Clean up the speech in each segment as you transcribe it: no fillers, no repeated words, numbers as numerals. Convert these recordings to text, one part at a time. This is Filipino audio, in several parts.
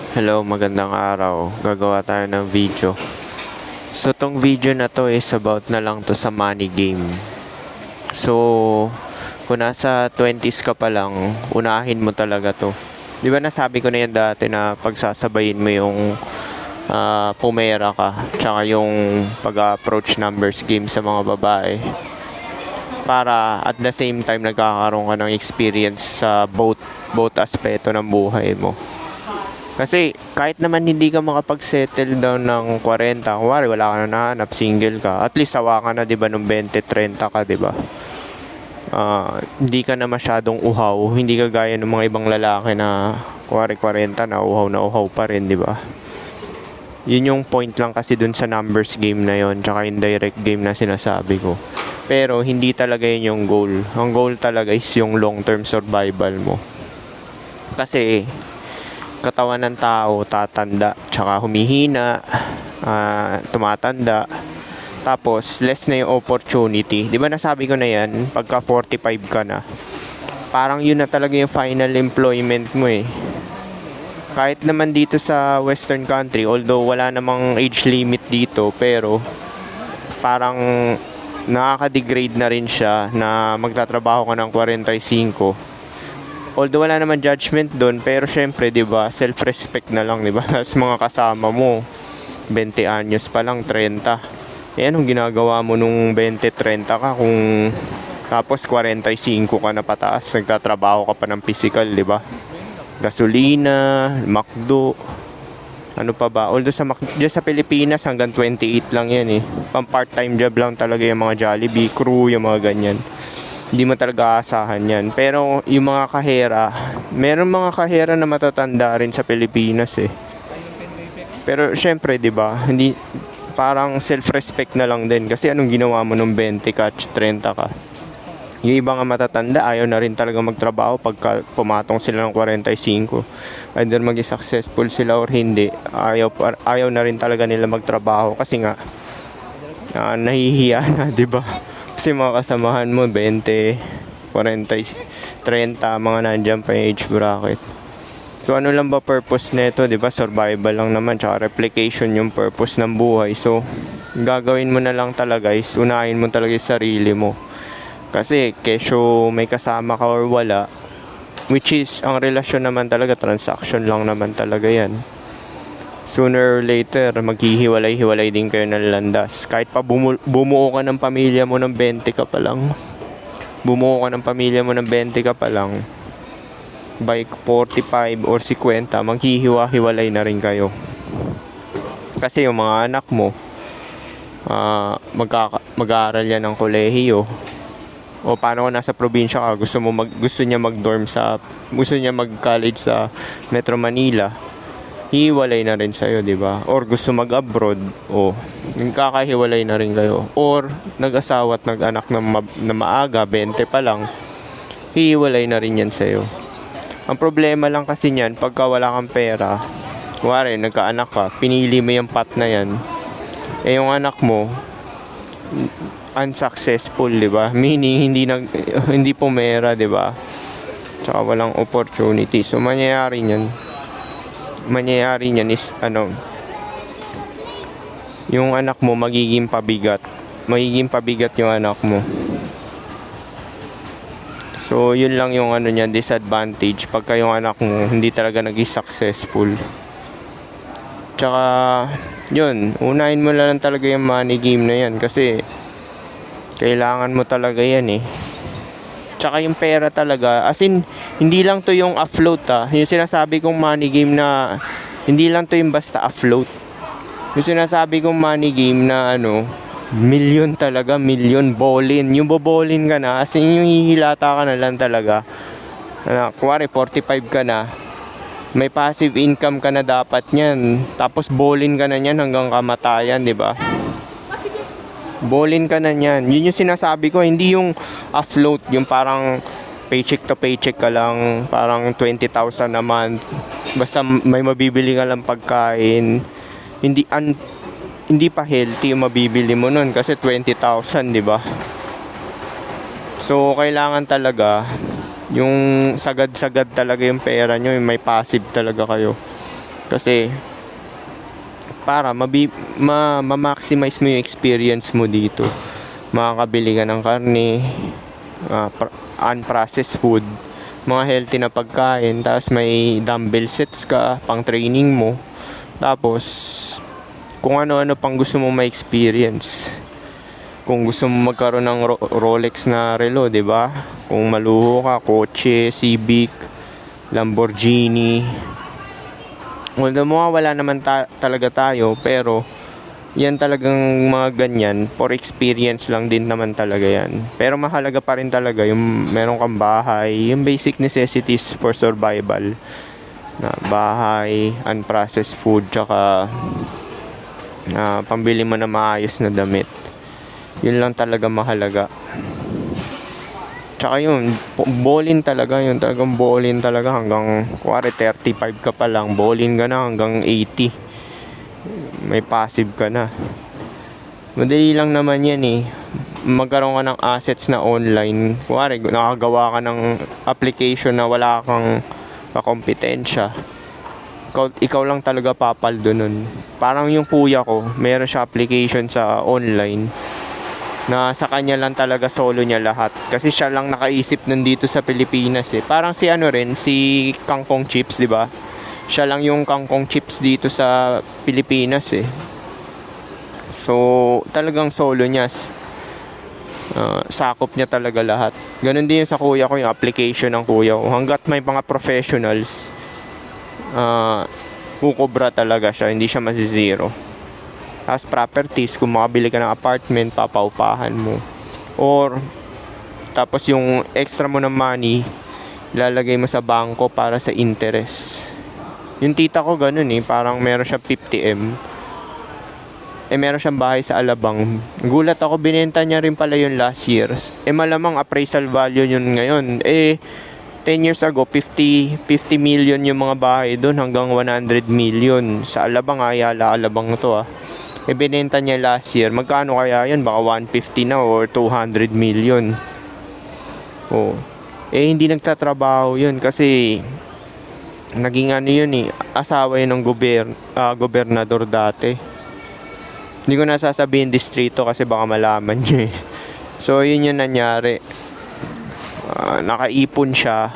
Hello, magandang araw. Gagawa tayo ng video. So, tong video na to is about na lang to sa money game. So, kung nasa 20s ka pa lang, unahin mo talaga to. Di ba nasabi ko na yan dati na pagsasabayin mo yung pumera ka, tsaka yung pag-approach numbers game sa mga babae. Para at the same time nagkakaroon ka ng experience sa both aspeto ng buhay mo. Kasi kahit naman hindi ka makapag-settle down ng 40, kunwari wala ka na nahanap, single ka, at least sawa ka na 'di ba nung 20-30 ka, 'di ba? Hindi ka na masyadong uhaw, hindi ka gaya ng mga ibang lalaki na kunwari 40 na uhaw pa rin, 'di ba? Yun yung point lang kasi dun sa numbers game na yon, tsaka indirect game na sinasabi ko. Pero hindi talaga yun yung goal. Ang goal talaga is yung long-term survival mo. Kasi katawan ng tao tatanda, tsaka humihina, tumatanda, tapos less na yung opportunity. Di ba nasabi ko na yan, pagka 45 ka na, parang yun na talaga yung final employment mo eh. Kahit naman dito sa western country, although wala namang age limit dito, pero parang nakaka-degrade na rin siya na magtatrabaho ka ng 45. Although wala naman judgment doon, pero syempre 'di ba, self-respect na lang, 'di ba? As mga kasama mo 20 anyos pa lang, 30. Eh anong ginagawa mo nung 20-30 ka kung tapos 45 ka na pataas, nagtatrabaho ka pa ng physical, 'di ba? Gasolina, McDo, ano pa ba? Although dyan sa Pilipinas hanggang 28 lang 'yan eh. Pang part-time job lang talaga yung mga Jollibee crew, yung mga ganyan. Hindi mo talaga aasahan yan. Pero yung mga kahera, meron mga kahera na matatanda rin sa Pilipinas eh. Pero syempre, 'di ba? Hindi, parang self-respect na lang din kasi anong ginawa mo nung 20 ka, 30 ka. Yung iba nga matatanda, ayaw na rin talaga magtrabaho pagka pumatong sila ng 45. Either maging successful sila or hindi, ayaw na rin talaga nila magtrabaho kasi nga nahihiya na, 'di ba? Kasi mga kasamahan mo 20, 40, 30, mga nandiyan pa yung age bracket. So ano lang ba purpose nito, 'di ba? Survival lang naman, tsaka replication yung purpose ng buhay. So gagawin mo na lang talaga is unahin mo talaga yung sarili mo. Kasi kesyo may kasama ka or wala, which is ang relasyon naman talaga, transaction lang naman talaga yan. Sooner or later, maghihiwalay-hiwalay din kayo ng landas. Kahit pa bumuo ka ng pamilya mo ng 20 ka pa lang. Bumuo ka ng pamilya mo ng 20 ka pa lang. By 45 or 50, maghihiwa-hiwalay na rin kayo. Kasi yung mga anak mo, mag-aaral yan ng kolehiyo. O paano kung nasa probinsya ka, gusto niya mag-college sa Metro Manila, hiwalay na rin sa'yo, di ba? Or gusto mag-abroad, nagkakahiwalay na rin kayo. Or nag-asawa at nag-anak na maaga, 20 pa lang, hiwalay na rin yan sa'yo. Ang problema lang kasi niyan, pagka wala kang pera, kuwari, nagkaanak ka, pinili mo yung path na yan, eh yung anak mo, unsuccessful, di ba? Meaning, hindi pumera, di ba? Tsaka walang opportunity. So, mangyayari niyan is yung anak mo magiging pabigat yung anak mo. So yun lang yung niyan, disadvantage pagka yung anak mo hindi talaga naging successful. Tsaka yun, unahin mo na lang talaga yung money game na yan kasi kailangan mo talaga yan eh. Tsaka yung pera talaga, as in, hindi lang to yung afloat yung sinasabi kong money game na, hindi lang to yung basta afloat. Yung sinasabi kong money game na million talaga, million, ballin. Yung bobolin ka na, as in yung hihilata ka na lang talaga. Kuwari, 45 ka na, may passive income ka na dapat nyan. Tapos ballin ka na nyan hanggang kamatayan, di ba? Ballin ka na niyan. Yun yung sinasabi ko, hindi yung afloat, yung parang paycheck to paycheck ka lang, parang 20,000 a month. Basta may mabibili ka lang pagkain. Hindi pa healthy yung mabibili mo nun kasi 20,000, di ba? So, kailangan talaga yung sagad-sagad talaga yung pera nyo, yung may passive talaga kayo. Kasi para ma-maximize mo yung experience mo dito. Makakabili ka ng karne, unprocessed food, mga healthy na pagkain, tapos may dumbbell sets ka pang training mo. Tapos kung ano-ano pang gusto mo ma-experience. Kung gusto mo magkaroon ng Rolex na relo, 'di ba? Kung maluho ka, kotse, Civic, Lamborghini. Although wala naman talaga tayo, pero yan talagang mga ganyan, for experience lang din naman talaga yan. Pero mahalaga pa rin talaga yung meron kang bahay, yung basic necessities for survival. Na bahay, unprocessed food, tsaka pambili mo na maayos na damit. Yun lang talaga mahalaga. Tsaka yun, ballin talaga, yun talagang ballin talaga hanggang, kuwari 35 ka pa lang, ballin ka na hanggang 80. May passive ka na. Madali lang naman yan eh. Magkaroon ka ng assets na online. Kuwari, nakagawa ka ng application na wala kang kakompetensya. Ikaw lang talaga papaldo nun. Parang yung kuya ko, meron siya application sa online na sa kanya lang talaga solo niya lahat. Kasi siya lang nakaisip nandito sa Pilipinas eh. Parang si si Kangkong Chips, di ba? Siya lang yung Kangkong Chips dito sa Pilipinas eh. So, talagang solo niya. Sakop niya talaga lahat. Ganun din sa kuya ko, yung application ng kuya ko. Hanggat may mga professionals, kukobra talaga siya. Hindi siya masizero. Tapos properties, kung makabili ka ng apartment, papaupahan mo. Or, tapos yung extra mo ng money, ilalagay mo sa bangko para sa interest. Yung tita ko ganun eh, parang meron siya 50M. Meron siyang bahay sa Alabang. Gulat ako, binenta niya rin pala yun last year. Malamang appraisal value yun ngayon. 10 years ago, 50 million yung mga bahay doon hanggang 100 million. Sa Alabang, Ayala, Alabang to ah. Binenta niya last year. Magkano kaya yun? Baka 150 na or 200 million. Oh. Hindi nagtatrabaho yun kasi naging yun eh, asawa yun ng gobernador dati. Hindi ko nasasabihin distrito kasi baka malaman nyo eh. So yun yung nangyari. Nakaipon siya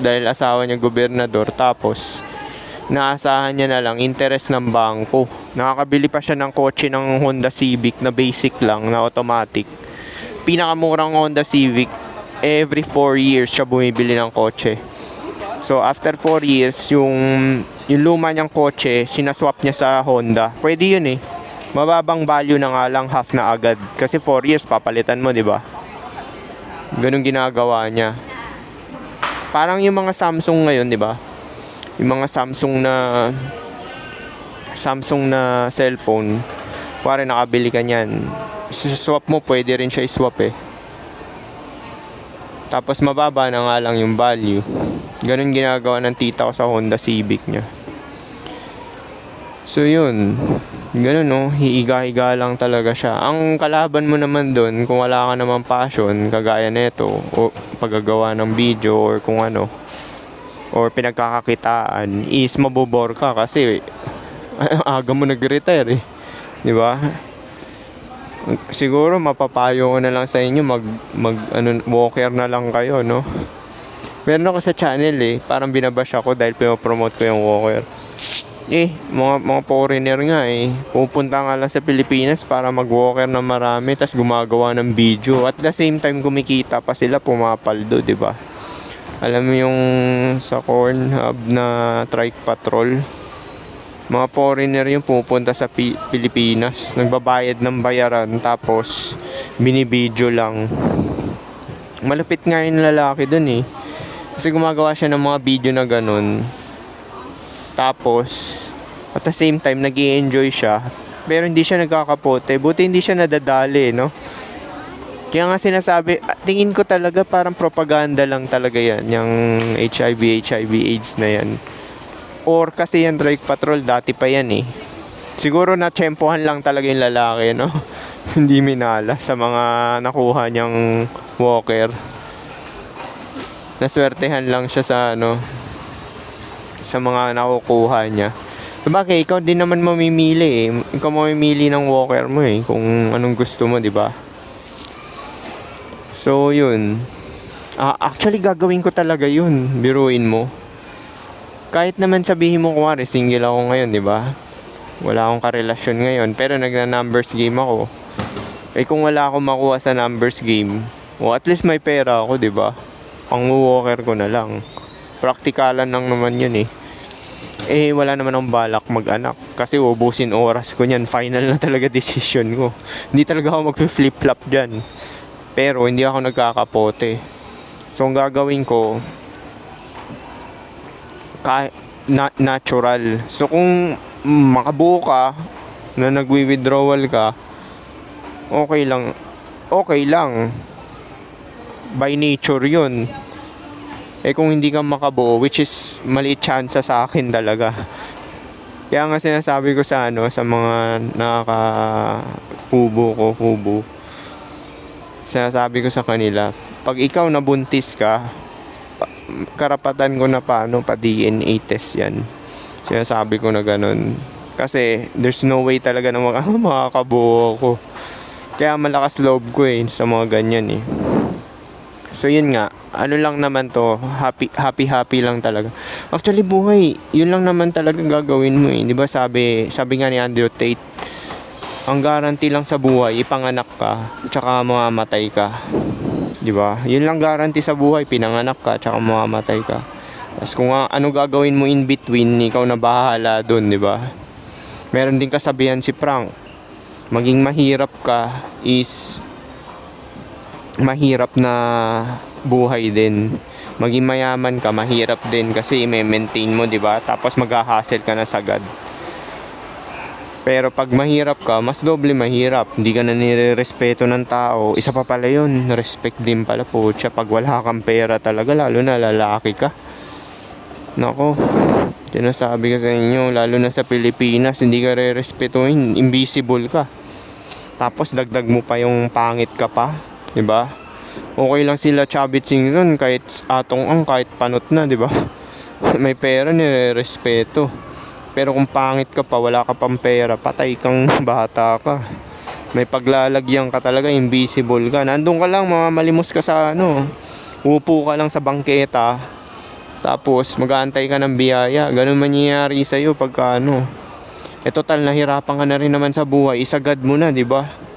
dahil asawa niya gobernador, tapos naasahan niya na lang interest ng bangko. Nakakabili pa siya ng kotse ng Honda Civic na basic lang, na automatic. Pinakamurang Honda Civic, every 4 years siya bumibili ng kotse. So after 4 years, yung luma niyang kotse, sinaswap niya sa Honda. Pwede yun eh. Mababang value na nga lang, half na agad. Kasi 4 years, papalitan mo, di ba? Ganun ginagawa niya. Parang yung mga Samsung ngayon, di ba? Yung mga Samsung na cellphone, kuwari nakabili ka niyan, swap mo, pwede rin siya i-swap eh. Tapos mababa na nga lang yung value. Ganun ginagawa ng tita ko sa Honda Civic niya. So yun, ganun no, hiiga-higa lang talaga siya. Ang kalaban mo naman doon, kung wala ka naman passion, kagaya neto, o paggagawa ng video or kung ano, or pinagkakakitaan, is mabobore ka kasi aga mo nag-retire eh. Di ba? Siguro mapapayo ko na lang sa inyo, walker na lang kayo, no? Meron ako sa channel eh, parang binabash ako dahil pinopromote ko yung walker. Mga foreigner nga eh, pupunta nga lang sa Pilipinas para mag-walker na marami, tas gumagawa ng video. At the same time, kumikita pa sila, pumapaldo, di ba? Alam mo yung sa Cornhub na Trike Patrol, mga foreigner yung pupunta sa Pilipinas, nagbabayad ng bayaran, tapos binibidyo lang. Malupit nga yung lalaki dun eh, kasi gumagawa siya ng mga video na ganun, tapos at the same time nag-i-enjoy siya, pero hindi siya nagkakapote. Buti hindi siya nadadali, no? Kaya nga sinasabi, tingin ko talaga parang propaganda lang talaga yan, yung HIV AIDS na yan. Or kasi yan Trike Patrol, dati pa yan eh. Siguro natsempohan lang talaga yung lalaki, no? Hindi minala sa mga nakuha niyang walker. Naswertehan lang siya sa sa mga nakukuha niya. Sabagay, ikaw din naman mamimili eh. Ikaw mamimili ng walker mo eh. Kung anong gusto mo, di ba? So, yun. Actually, gagawin ko talaga yun. Biruin mo. Kahit naman sabihin mo, kuwari, single ako ngayon, di ba? Wala akong karelasyon ngayon. Pero nagna-numbers game ako. Eh, kung wala akong makuha sa numbers game, o at least may pera ako, di ba? Pang-walker ko na lang. Praktikalan lang naman yun eh. Eh, wala naman akong balak mag-anak. Kasi ubusin oras ko niyan. Final na talaga decision ko. Hindi talaga ako mag-flip-flop dyan. Pero, hindi ako nagkakapote. So, ang gagawin ko, natural. So, kung makabuo ka, na nagwi-withdrawal ka, okay lang. Okay lang. By nature yun. Eh kung hindi ka makabuo, which is maliit chance sa akin talaga. Kaya nga sinasabi ko sa sa mga fubo. Sinasabi ko sa kanila, pag ikaw nabuntis ka, karapatan ko na pa DNA test yan. Sinasabi ko na ganun. Kasi there's no way talaga na makakabuo ko. Kaya malakas loob ko sa mga ganyan eh. So yun nga, ano lang naman to, happy lang talaga. Actually buhay, yun lang naman talaga gagawin mo eh. 'Di ba sabi nga ni Andrew Tate, ang guarantee lang sa buhay, ipanganak ka, tsaka mamamatay ka. 'Di ba? Yun lang guarantee sa buhay, pinanganak ka, tsaka mamamatay ka. Tapos kung ano gagawin mo in between, ikaw na bahala doon, 'di ba? Meron din kasabihan si Frank, maging mahirap ka is mahirap na buhay din. Maging mayaman ka, mahirap din kasi i-maintain mo, 'di ba? Tapos mag-hustle ka na sagad. Pero pag mahirap ka, mas doble mahirap. Hindi ka na nirerespeto ng tao. Isa pa pala 'yun, respect din pala po. Siya pag wala kang pera talaga, lalo na lalaki ka. Nako. Sinasabi ko sa inyo, lalo na sa Pilipinas, hindi ka re-respetuhin, invisible ka. Tapos dagdag mo pa yung pangit ka pa. Diba? Okay lang sila Chavit Singson kahit kahit panot na, diba? May pera, nire-respeto. Pero kung pangit ka pa, wala ka pang pera, patay kang bata ka. May paglalagyan ka talaga, invisible ka. Nandun ka lang, mamalimos ka sa upo ka lang sa bangketa. Tapos mag-aantay ka ng biyaya. Ganun mangyayari sa'yo pagka total, nahirapan ka na rin naman sa buhay. Isagad mo na, diba?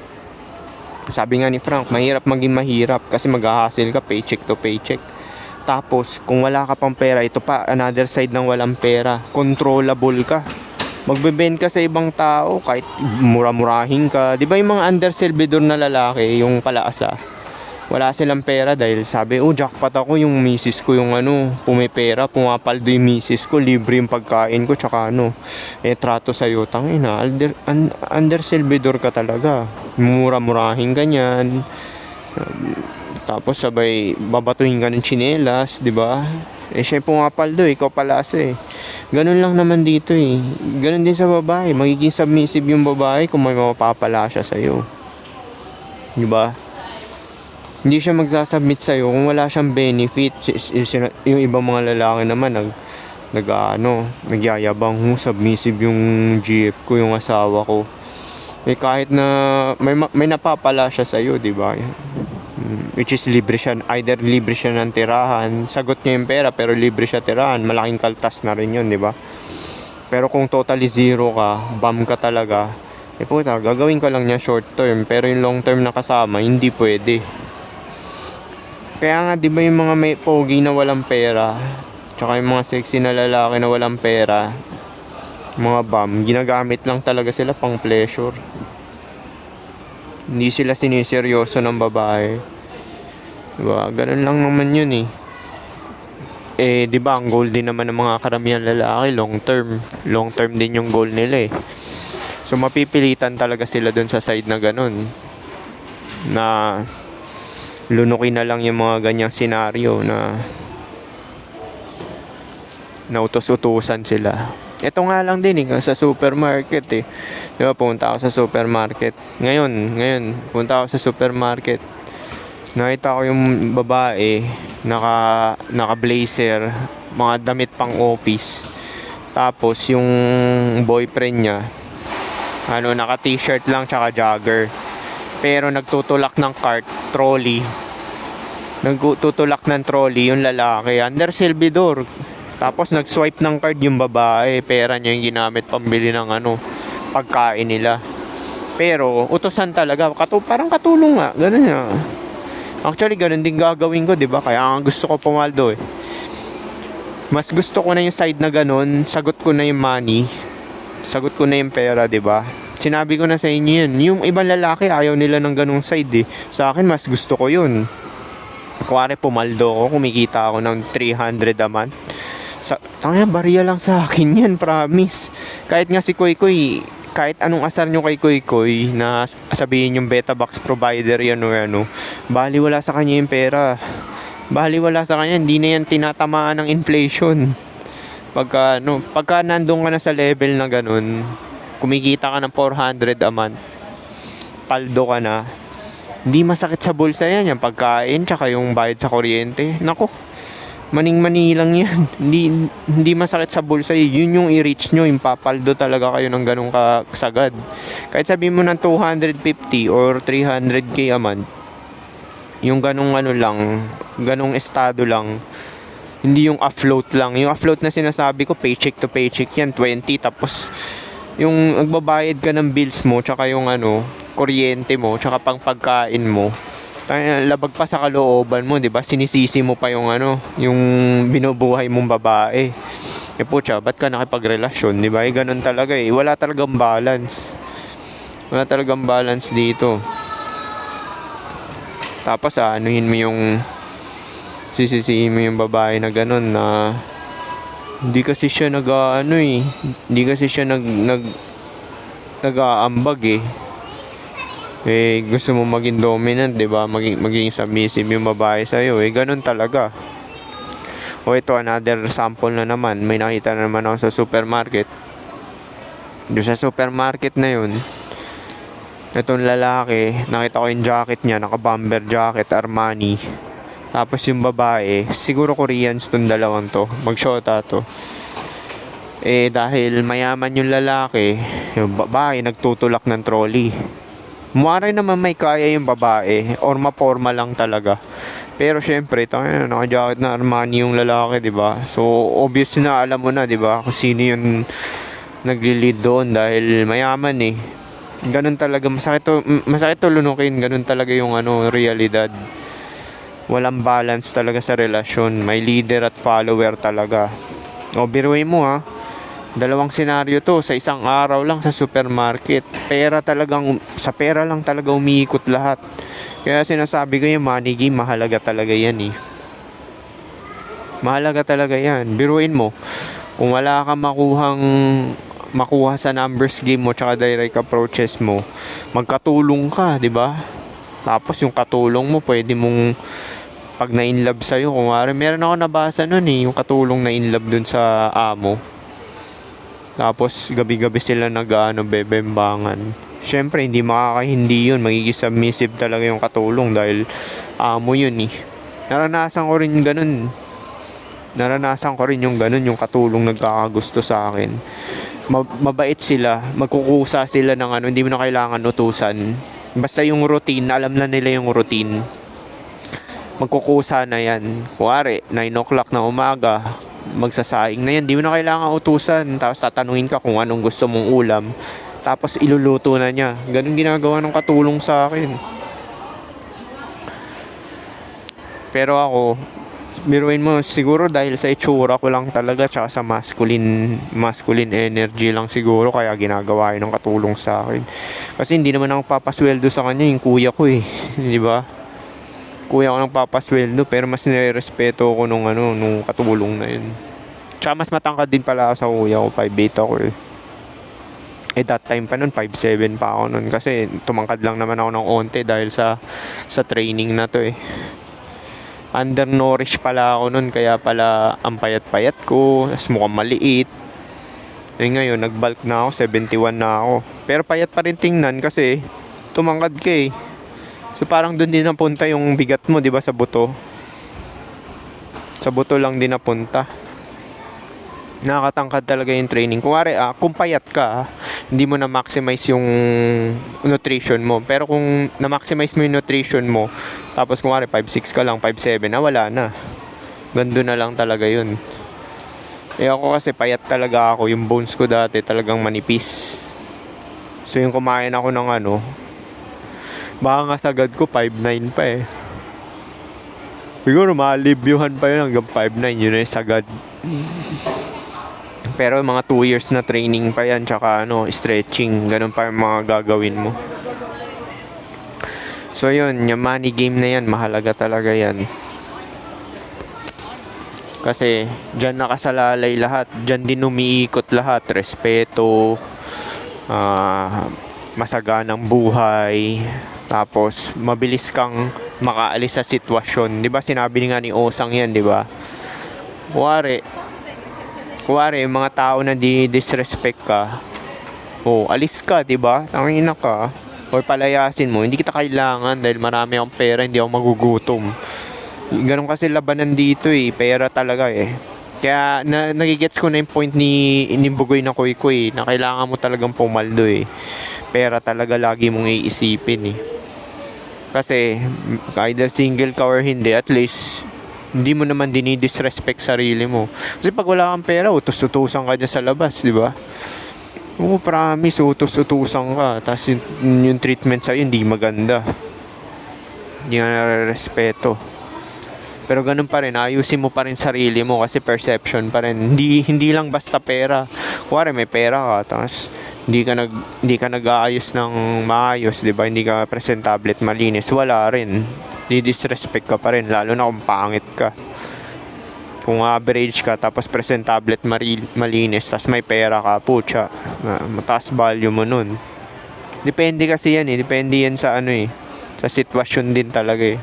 Sabi nga ni Frank, mahirap maging mahirap kasi mag-hustle ka paycheck to paycheck. Tapos, kung wala ka pang pera, ito pa, another side ng walang pera. Controllable ka. Magbe-bend ka sa ibang tao kahit mura-murahin ka. Di ba yung mga underservidor na lalaki, yung palaasa? Wala silang pera dahil sabi, jackpot ako, yung misis ko yung pumipera, pumapaldo yung misis ko, libre yung pagkain ko, tsaka trato sa'yo, tangina, underservidor ka talaga. Mura-murahin ganyan. Tapos sabay, babatuhin ka ng tsinelas, di ba? Siya yung pumapaldo, ikaw palasa eh. Ganun lang naman dito eh. Ganun din sa babae, magiging submissive yung babae kung may mapapala siya sa'yo. Di ba? Hindi siya magsasubmit sa'yo kung wala siyang benefit. Yung ibang mga lalaki naman nagyayabang, submissive yung GF ko, yung asawa ko. Kahit na may napapala siya sa'yo, di ba? Which is libre siya, either libre siya ng tirahan, sagot niya yung pera pero libre siya tirahan, malaking kaltas na rin yun, di ba? Pero kung totally zero ka, bum ka talaga, puta, gagawin ko lang niya short term, pero yung long term na kasama, hindi pwede. Kaya nga, di ba yung mga may pogi na walang pera, tsaka yung mga sexy na lalaki na walang pera, mga bum, ginagamit lang talaga sila pang pleasure. Hindi sila siniseryoso ng babae. Diba? Ganun lang naman yun eh. Diba, ang goal din naman ng mga karamihan lalaki, long term. Long term din yung goal nila eh. So, mapipilitan talaga sila dun sa side na ganun. Na lunukin na lang yung mga ganyang senaryo na utos-utusan sila. Ito nga lang din sa supermarket eh. Diba, punta ako sa supermarket. Ngayon, punta ako sa supermarket. Nakita ko yung babae, naka blazer, mga damit pang office. Tapos yung boyfriend niya, ano, naka t-shirt lang tsaka jogger. Pero nagtutulak ng cart, trolley. Nagtutulak ng trolley yung lalaki, under Silvidor. Tapos nag-swipe ng card yung babae, pera niya yung ginamit pambili ng ano, pagkain nila. Pero utusan talaga, parang katulong nga, ganun nga. Actually, ganun din gagawin ko, 'di ba? Kaya nga gusto ko pumaldo eh. Mas gusto ko na yung side na ganun, sagot ko na yung money, sagot ko na yung pera, 'di ba? Sinabi ko na sa inyo yun. Yung ibang lalaki ayaw nila ng ganung side eh. Sa akin mas gusto ko yun. Kuwari pumaldo ko, kumikita ako ng 300 a month. Tangina, bariya lang sa akin yan, promise. Kahit nga si Koy Koy, kahit anong asar nyo kay Koy Koy na sabihin yung beta box provider yan o ano, baliwala sa kanya yung pera. Baliwala sa kanya, hindi na yan tinatamaan ng inflation. Pagka nandun ka na sa level na ganun, kumikita ka ng 400 a month, paldo ka na, hindi masakit sa bulsa yan, yung pagkain tsaka yung bayad sa kuryente. Nako, maning-mani lang yan. Hindi masakit sa bulsa. Yun yung i-reach nyo, yung papaldo talaga kayo ng ganong kasagad. Kahit sabihin mo ng 250 or 300k a month, yung ganong ano lang, ganong estado lang, hindi yung afloat lang. Yung afloat na sinasabi ko, paycheck to paycheck yan, 20, tapos yung nagbabayad ka ng bills mo, tsaka yung ano, kuryente mo, tsaka pang pagkain mo, labag pa sa kalooban mo, 'di ba? Sinisisi mo pa yung ano, yung binubuhay mong babae. Putya, ba't ka nakipagrelasyon, 'di ba? Ganun talaga eh. Wala talagang balance. Wala talagang balance dito. Tapos anuhin mo yung sisisihin mo yung babae na ganun na hindi kasi siya hindi kasi siya nag-aambag eh. Gusto mo maging dominant, 'di ba? Maging submissive yung babae sa iyo. Ganun talaga. Ito another sample na naman. May nakita na naman ako sa supermarket. Doon sa supermarket na 'yun, itong lalaki, nakita ko yung jacket niya, naka-bomber jacket, Armani. Tapos yung babae, siguro Koreans tong dalawang to, mag-shota to. Dahil mayaman yung lalaki, yung babae nagtutulak ng trolley. Muwari naman may kaya yung babae or maporma lang talaga. Pero syempre, naka-jacket na Armani yung lalaki, 'di ba? So obvious na alam mo na, 'di ba? Kung sino yung nagli-lead doon dahil mayaman eh. Ganun talaga, masakit to lunukin, ganun talaga yung ano, realidad. Walang balance talaga sa relasyon. May leader at follower talaga. Biruin mo ha. Dalawang senaryo to sa isang araw lang sa supermarket. Sa pera lang talaga umiikot lahat. Kaya sinasabi ko yung money game, mahalaga talaga yan eh. Mahalaga talaga yan. Biruin mo, kung wala kang makuha sa numbers game mo tsaka direct approaches mo, magkatulong ka, di ba? Tapos yung katulong mo, pwede mong pag na-inlove sa'yo, kung meron ako nabasa nun eh, yung katulong na inlove dun sa amo. Tapos gabi-gabi sila bebembangan. Syempre hindi makakahindi yun, magiging submissive talaga yung katulong dahil amo yun eh. Naranasan ko rin yung ganun, yung katulong nagkakagusto sa akin. Mabait sila, magkukusa sila ng hindi mo na kailangan utusan. Basta yung routine, alam na nila yung routine. Magkukusa na yan. Kuwari, 9 o'clock na umaga, magsasaing na yan, di mo na kailangan utusan. Tapos tatanungin ka kung anong gusto mong ulam, tapos iluluto na niya. Ganun ginagawa ng katulong sa akin. Pero ako, biruin mo, siguro dahil sa itsura ko lang talaga tsaka sa masculine energy lang siguro kaya ginagawa yun ng katulong sa akin. Kasi hindi naman ako papasweldo sa kanya, yung kuya ko eh. Di ba? Kuya ko nang papasweldo, pero mas nirerespeto ko nung katulong na yun. Tsaka mas matangkad din pala ako sa kuya ko, 5'8" ako eh. That time pa nun, 5'7" pa ako nun. Kasi tumangkad lang naman ako ng onte dahil sa training na to eh. Undernourished pala ako nun, kaya pala ang payat-payat ko, tas mukhang maliit. Ngayon, nag-bulk na ako, 71 na ako. Pero payat pa rin tingnan kasi tumangkad ka eh. So parang doon din napunta yung bigat mo, 'di ba, sa buto. Sa buto lang din napunta. nakakatangkad talaga yung training. Kung payat ka, hindi mo na-maximize yung nutrition mo. Pero kung na-maximize mo yung nutrition mo, tapos kunwari 5'6 ka lang, 5'7, wala na. Gando na lang talaga yun. Ako kasi payat talaga ako. Yung bones ko dati talagang manipis. So yung kumain ako ng baka nga sagad ko 5'9 pa eh. Siguro malibyuhan pa yun hanggang 5'9, yun na yung sagad. Pero mga 2 years na training pa yan, tsaka stretching, ganun pa yung mga gagawin mo. So yun, yung money game na yan, mahalaga talaga yan. Kasi dyan nakasalalay lahat, dyan din umiikot lahat, respeto, masaganang buhay, tapos mabilis kang makaalis sa sitwasyon. 'Di ba sinabi nga ni Osang yan, 'di ba? Kuwari, yung mga tao na disrespect ka, alis ka, 'di ba? Tangina ka. Or palayasin mo, hindi kita kailangan dahil marami akong pera, hindi ako magugutom. Ganun kasi labanan dito eh, pera talaga eh. Kaya nagigets ko na yung point ni Bugoy na Koy na kailangan mo talagang pumaldo eh. Pera talaga lagi mong iisipin eh. Kasi either single ka or hindi, at least hindi mo naman dinidisrespect sarili mo. Kasi pag wala kang pera, utos-utusan ka dyan sa labas, di ba? Promise, utos-utusan ka. Tapos yung treatment sa'yo hindi maganda. Hindi ka nare-respeto. Pero ganun pa rin, ayusin mo pa rin sarili mo kasi perception pa rin. Hindi lang basta pera. Kuwari may pera ka, tapos hindi ka nag-aayos ng maayos, 'di ba? Hindi ka presentable at malinis, wala rin. Di-disrespect ka pa rin, lalo na kung pangit ka. Kung average ka tapos presentable at malinis, tapos may pera ka, putya, mataas value mo nun. Depende kasi yan eh, depende yan sa sa sitwasyon din talaga eh.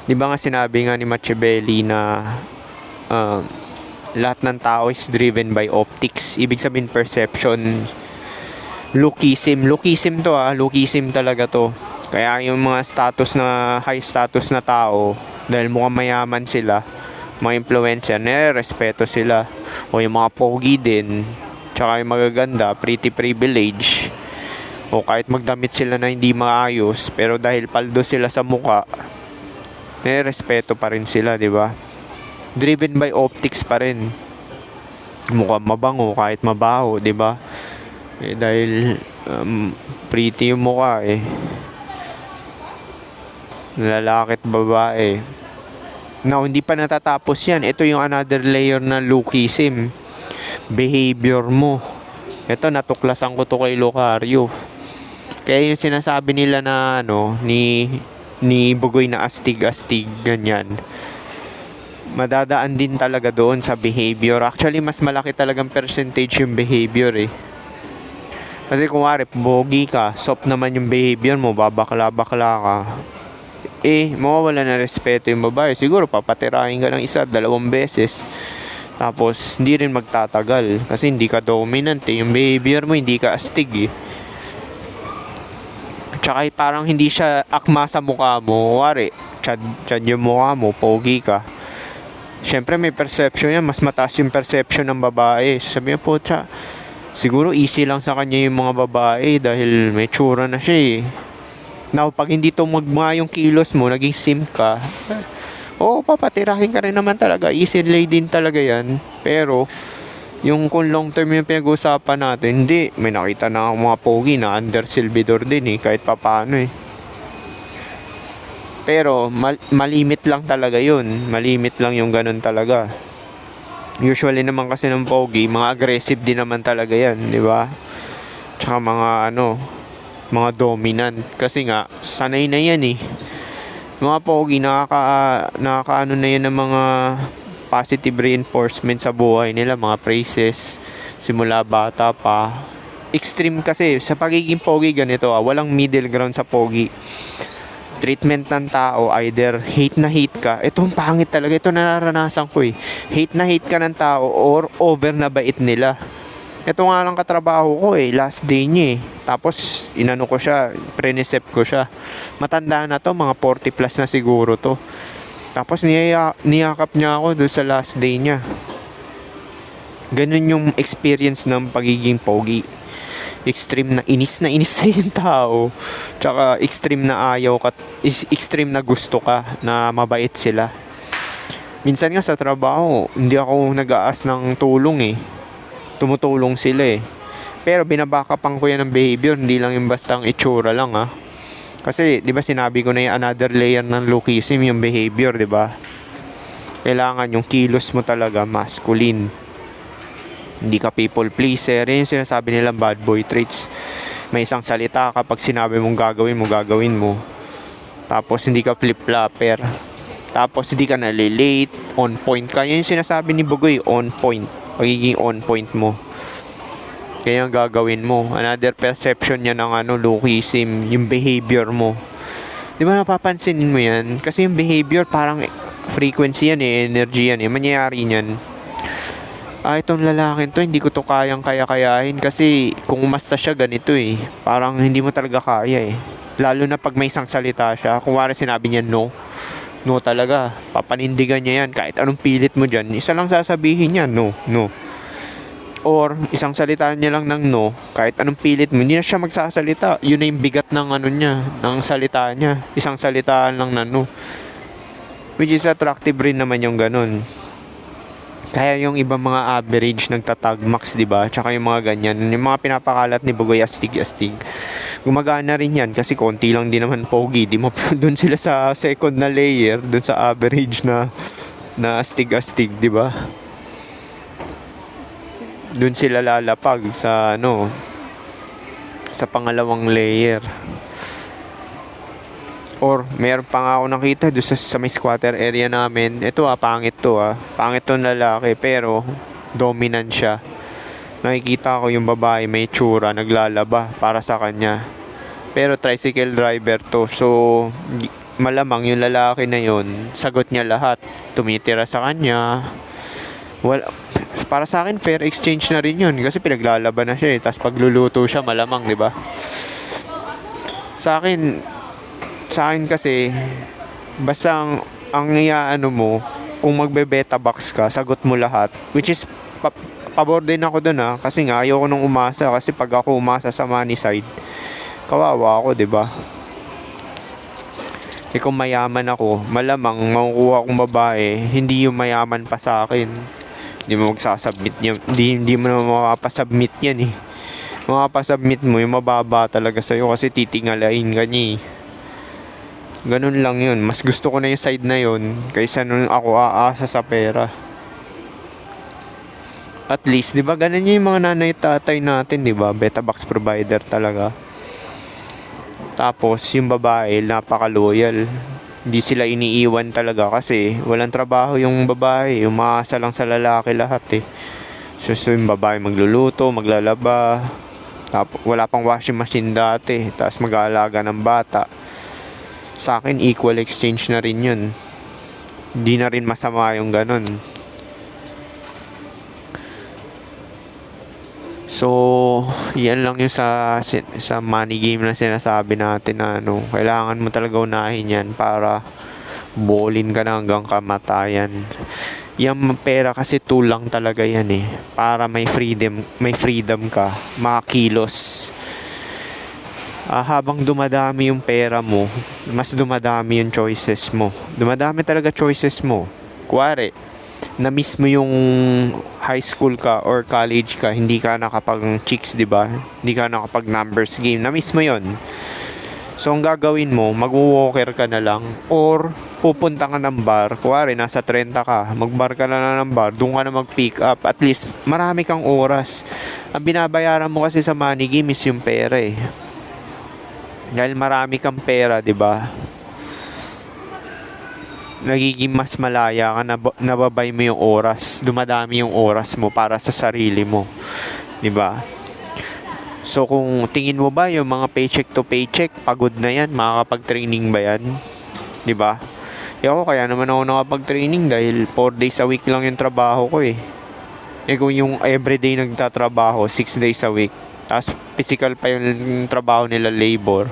Di ba nga sinabi nga ni Machiavelli na lahat ng tao is driven by optics. Ibig sabihin perception. Lookism to lookism talaga to. Kaya yung mga high status na tao, dahil mukhang mayaman sila, mga influencer, respeto sila. O yung mga pogi din, tsaka yung magaganda, pretty privilege, o kahit magdamit sila na hindi maayos, pero dahil paldo sila sa muka, respeto pa rin sila, di ba? Driven by optics pa rin. Mukhang mabango kahit mabaho, di ba? Dahil pretty yung mukha eh. Lalaki at babae. Now, hindi pa natatapos yan. Ito yung another layer na lookism. Behavior mo. Ito, natuklasan ko to kay Locario. Kaya yung sinasabi nila na ni Bugoy na astig-astig, ganyan, madadaan din talaga doon sa behavior. Actually, mas malaki talagang percentage yung behavior eh. Kasi kung bogi ka, soft naman yung behavior mo, babakla-bakla ka, mawawala na respeto yung babae. Siguro papatirahin ka ng 1-2 beses, tapos hindi rin magtatagal kasi hindi ka dominant eh. Yung behavior mo, hindi ka astig eh. Tsaka parang hindi siya akma sa mukha mo. Chad yung mukha mo, pogi ka. Siyempre may perception yan. Mas mataas yung perception ng babae. Sabi po, siguro easy lang sa kanya yung mga babae dahil may tsura na siya eh. Now, pag hindi tumugma yung kilos mo, naging simp ka, papatirahin ka rin naman talaga. Easy lay din talaga yan. Pero yung kung long term yung pinag-uusapan natin, hindi. May nakita na akong mga pogi na under silbidor din eh, kahit papaano eh. Pero malimit lang talaga yun. Malimit lang yung ganun talaga. Usually naman kasi ng pogi, mga aggressive din naman talaga yan, di ba? Tsaka mga dominant. Kasi nga, sanay na yan eh. Mga pogi, nakakaano na yan ng mga positive reinforcement sa buhay nila, mga praises simula bata pa. Extreme kasi sa pagiging pogi ganito, walang middle ground sa pogi. Treatment ng tao, either hate na hate ka, itong pangit talaga, ito nararanasan ko eh. Hate na hate ka ng tao or over na bait nila. Ito nga lang katrabaho ko eh, last day niya eh. Tapos inano ko siya, prenicep ko siya. Matanda na to, mga 40 plus na siguro to. Tapos niyakap niya ako doon sa last day niya. Ganun yung experience ng pagiging pogi. Extreme na inis na yung tao. Tsaka extreme na ayaw ka, extreme na gusto ka na mabait sila. Minsan nga sa trabaho, hindi ako nag-aas ng tulong eh. Tumutulong sila eh. Pero binabackupan ko yan ng behavior, hindi lang yung bastang itsura lang ah. Kasi 'di ba sinabi ko na yung another layer ng lookism yung behavior, 'di ba? Kailangan yung kilos mo talaga masculine. Hindi ka people pleaser. Yan yung sinasabi nilang bad boy traits. May isang salita kapag sinabi mong gagawin mo, gagawin mo. Tapos hindi ka flip-flopper. Tapos hindi ka nalilate. On point ka. Yan yung sinasabi ni Bugoy, on point. Pagiging on point mo. Kaya yung gagawin mo. Another perception niya ng lookism. Yung behavior mo. Di ba napapansinin mo yan? Kasi yung behavior parang frequency yan eh. Energy yan eh. Mangyayari niyan. Itong lalaking to, hindi ko to kayahin kasi kung umasta siya ganito eh. Parang hindi mo talaga kaya eh. Lalo na pag may isang salita siya. Kung wari sinabi niya no. No talaga. Papanindigan niya yan. Kahit anong pilit mo dyan. Isa lang sasabihin niya, no, no. Or, isang salita niya lang ng no. Kahit anong pilit mo, hindi na siya magsasalita. Yun na yung bigat ng niya. Ng salita niya. Isang salita lang na no. Which is attractive rin naman yung ganun. Kaya yung ibang mga average nagtatag max, di ba? Tsaka yung mga ganyan, yung mga pinapakalat ni Bugoy astig. Gumagana rin yan kasi konti lang din naman pogi. Di mo doon sila sa second na layer, doon sa average na astig, di ba? Doon sila lalapag sa sa pangalawang layer. Or meron pa nga ako nakita doon sa may squatter area namin. Ito pangit to Pangit tong lalaki pero dominant siya. Nakikita ko yung babae may tsura, naglalaba para sa kanya. Pero tricycle driver to. So malamang yung lalaki na yun, sagot niya lahat. Tumitira sa kanya. Para sa akin fair exchange na rin yun kasi pinaglalaba na siya eh. Tapos pagluluto siya malamang, di ba? Sa akin kasi basta ang mo kung magbe-beta box ka, sagot mo lahat, which is pabor din ako dun kasi nga ayoko nung umasa kasi pag ako umasa sa money side kawawa ako, di ba? Kung mayaman ako, malamang makukuha kong babae hindi yung mayaman pa sa akin. Hindi mo magsasubmit niya, hindi mo na mapapasubmit yan eh. Mapapasubmit mo yung mababa talaga sa'yo kasi titingalain ka niya eh. Ganun lang yun. Mas gusto ko na yung side na yun kaysa nung ako aasa sa pera. At least, di ba, ganun yung mga nanay tatay natin, di ba? Beta box provider talaga. Tapos, yung babae, napaka-loyal. Hindi sila iniiwan talaga kasi walang trabaho yung babae. Umaasa lang sa lalaki lahat eh. So yung babae magluluto, maglalaba. Tapos, wala pang washing machine dati. Tapos mag-aalaga ng bata. Sa akin, equal exchange na rin yun. Hindi na rin masama yung ganun. So, yan lang yung sa money game na sinasabi natin na kailangan mo talaga unahin yan para ballin ka na hanggang kamatayan. Yung pera kasi tool lang talaga yan eh. Para may freedom ka, makilos. Habang dumadami yung pera mo, mas dumadami yung choices mo. Dumadami talaga choices mo. Kuwari, na-miss mo yung high school ka or college ka, hindi ka nakapag chicks, di ba? Hindi ka nakapag numbers game. Na-miss mo yon. So, ang gagawin mo, mag-walker ka na lang or pupunta ka ng bar. Kuwari, nasa 30 ka, mag-bar ka na ng bar, doon ka na mag-pick up. At least, marami kang oras. Ang binabayaran mo kasi sa money game is yung pera eh. Dahil marami kang pera, 'di ba? Nagiging mas malaya ka, nababay mo yung oras. Dumadami yung oras mo para sa sarili mo, 'di ba? So kung tingin mo ba yung mga paycheck to paycheck, pagod na 'yan, makakapag-training ba 'yan? 'Di ba? Ako kaya naman ako nakapag-training dahil 4 days a week lang yung trabaho ko eh. Kung yung everyday nagtatrabaho, 6 days a week. Tapos physical pa yung trabaho nila, labor.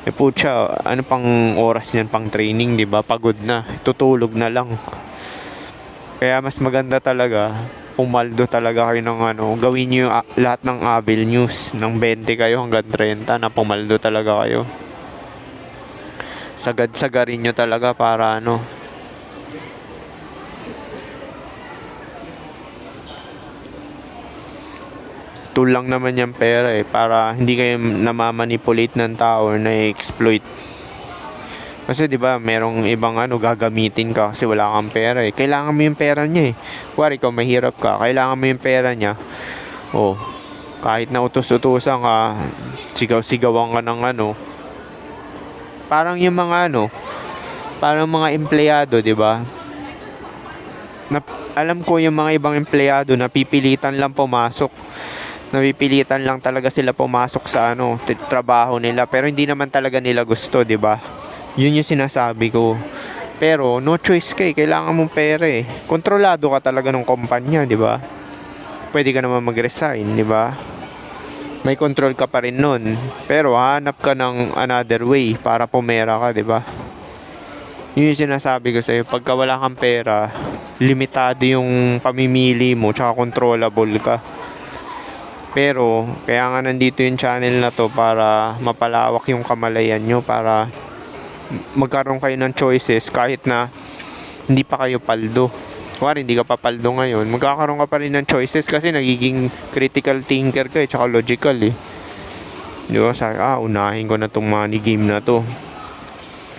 Putya, ano pang oras niyan pang training, 'di ba? Pagod na, tutulog na lang. Kaya mas maganda talaga pumaldo talaga kayo ng ano, gawin nyo yung lahat ng avenues ng 20 kayo hanggang 30 na pumaldo talaga kayo. Sagad-sagarin nyo talaga para ano, tool lang naman yung pera para hindi kayo namamanipulate ng tao or na-exploit. Kasi 'di ba, merong ibang ano gagamitin ka kasi wala kang pera Kailangan mo yung pera niya Kuwari ikaw mahirap ka, kailangan mo yung pera niya. Oh, kahit na utos-utusan ka, sigaw-sigawan ka ng ano. Parang yung mga ano, parang mga empleyado, 'di ba? Alam ko yung mga ibang empleyado napipilitan lang pumasok. Napipilitan lang talaga sila pumasok sa ano, trabaho nila pero hindi naman talaga nila gusto, 'di ba? Yun yung sinasabi ko. Pero no choice kailangan mong pera Kontrolado ka talaga ng kumpanya, 'di ba? Pwede ka naman mag-resign, 'di ba? May control ka pa rin nun. Pero hanap ka ng another way para pumera ka, 'di ba? Yun yung sinasabi ko sa'yo. Pagka wala kang pera, limitado yung pamimili mo tsaka controllable ka. Pero, kaya nga nandito yung channel na to para mapalawak yung kamalayan nyo, para magkaroon kayo ng choices kahit na hindi pa kayo paldo. Kuwari, hindi ka pa paldo ngayon, magkakaroon ka pa rin ng choices kasi nagiging critical thinker ka tsaka logical Di ba? Sabi, unahin ko na tong money game na to.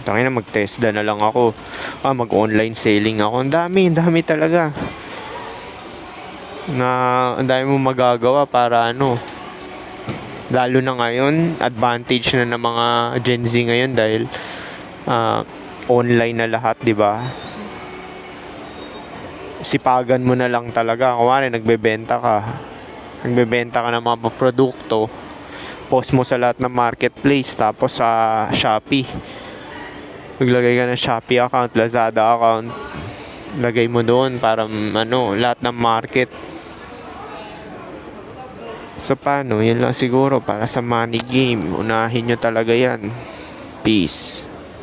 Tangina na, mag-TESDA na lang ako. Mag-online selling ako. Ang dami talaga. Ang dami mo magagawa para ano, lalo na ngayon advantage na ng mga Gen Z ngayon dahil online na lahat, 'di ba? Sipagan mo na lang talaga. Kuwari nagbebenta ka ng mga produkto, post mo sa lahat ng marketplace, tapos sa Shopee maglagay ka ng Shopee account, Lazada account, lagay mo doon para ano, lahat ng market. So paano, yan lang siguro para sa money game. Unahin nyo talaga yan. Peace.